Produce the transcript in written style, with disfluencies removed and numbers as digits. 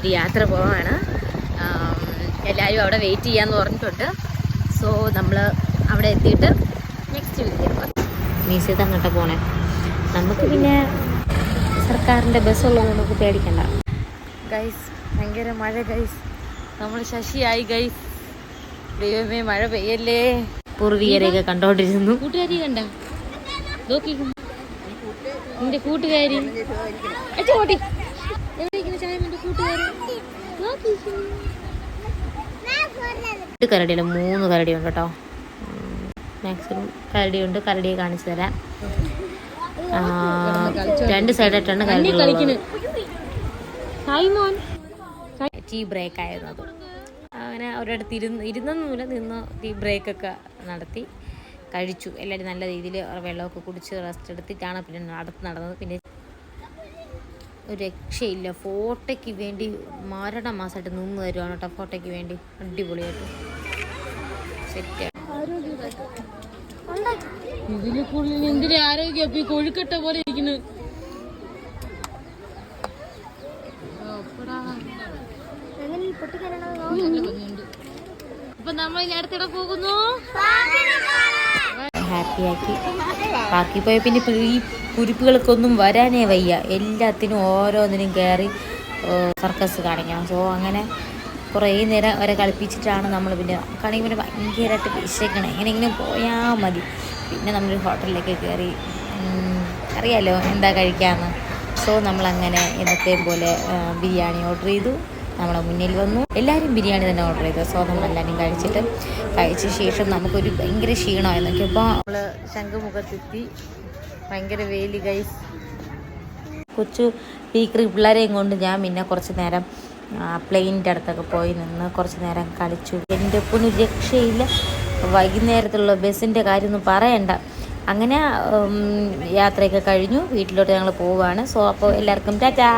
ഒരു യാത്ര പോവാണ്. എല്ലാവരും അവിടെ വെയിറ്റ് ചെയ്യാമെന്ന് പറഞ്ഞിട്ടുണ്ട്. സോ നമ്മൾ അവിടെ എത്തിയിട്ട് നെക്സ്റ്റ് വീട്ടിൽ മ്യൂസിയത്തിൽ അങ്ങോട്ട് പോകണേ. നമുക്ക് പിന്നെ സർക്കാരിൻ്റെ ബസ്സുള്ളത് നമുക്ക് പേടിക്കണ്ട. ഗൈസ് ഭയങ്കര മഴ ഗൈസ്. നമ്മൾ ശശിയായി ഗൈസ്. ദൈവമേ മഴ പെയ്യല്ലേ. പൂർവികരെയൊക്കെ കണ്ടോണ്ടിരുന്നു. കൂട്ടുകാരി കണ്ട നിന്റെ കൂട്ടുകാരി കരടിയല്ല 3 കരടിയുണ്ട് കേട്ടോ. മാക്സിമം കരടിയുണ്ട്. കരടിയെ കാണിച്ചു തരാം. 2 സൈഡായിട്ടാണ് കരടി. ടീ ബ്രേക്ക് ആയിരുന്നു അത്. അങ്ങനെ ഒരിടത്ത് ഇരുന്നൊന്നുമില്ല, നിന്ന് ടീ ബ്രേക്കൊക്കെ നടത്തി കഴിച്ചു. എല്ലാവരും നല്ല രീതിയിൽ വെള്ളമൊക്കെ കുടിച്ച് റെസ്റ്റ് എടുത്തിട്ടാണ് പിന്നെ നടന്നത്. പിന്നെ ഒരു രക്ഷയില്ല. ഫോട്ടോയ്ക്ക് വേണ്ടി മാസമായിട്ട് നിന്ന് തരുവാണ് കേട്ടോ. ഫോട്ടോയ്ക്ക് വേണ്ടി അടിപൊളിയായിട്ട് സെറ്റ്. ഇതിന് കൂടുതൽ എന്തിന്റെ ആരോഗ്യം ഈ കൊഴുക്കട്ട പോലെ ഇരിക്കുന്നു. അപ്പൊ നമ്മൾ ഇനി അടുത്തിടെ പോകുന്നു. ഹാപ്പിയാക്കി ബാക്കി പോയ പിന്നെ ഈ കുരിപ്പുകൾക്കൊന്നും വരാനേ വയ്യ. എല്ലാത്തിനും ഓരോന്നിനും കയറി സർക്കസ് കാണിക്കണം. സോ അങ്ങനെ കുറേ നേരം വരെ കളിപ്പിച്ചിട്ടാണ് നമ്മൾ പിന്നെ കാണിക്കുമ്പോൾ പിന്നെ ഭയങ്കരമായിട്ട് വിശക്കണം. എങ്ങനെയെങ്കിലും പോയാൽ മതി. പിന്നെ നമ്മളൊരു ഹോട്ടലിലേക്ക് കയറി അറിയാലോ എന്താ കഴിക്കാമെന്ന്. സോ നമ്മളങ്ങനെ എന്നത്തെയും പോലെ ബിരിയാണി ഓർഡർ ചെയ്തു. നമ്മളെ മുന്നിൽ വന്നു. എല്ലാവരും ബിരിയാണി തന്നെ ഓർഡർ ചെയ്തു. സോ നമ്മളെല്ലാവരും കഴിച്ച ശേഷം നമുക്കൊരു ഭയങ്കര ക്ഷീണമായിരുന്നു. നോക്കിയപ്പോൾ നമ്മൾ ശംഖുമുഖത്തെത്തി. ഭയങ്കര വെയില് ഗൈസ്. കൊച്ചു ബീക്കറി പിള്ളേരെയും കൊണ്ട് ഞാൻ പിന്നെ കുറച്ച് നേരം പ്ലെയിനിൻ്റെ അടുത്തൊക്കെ പോയി നിന്ന് കുറച്ച് നേരം കളിച്ചു. എൻ്റെ ഒപ്പം രക്ഷയില്ല. വൈകുന്നേരത്തുള്ള ബസ്സിൻ്റെ കാര്യമൊന്നും പറയണ്ട. അങ്ങനെ യാത്രയൊക്കെ കഴിഞ്ഞു. വീട്ടിലോട്ട് ഞങ്ങൾ പോവുകയാണ്. സോ അപ്പോൾ എല്ലാവർക്കും ടാറ്റാ.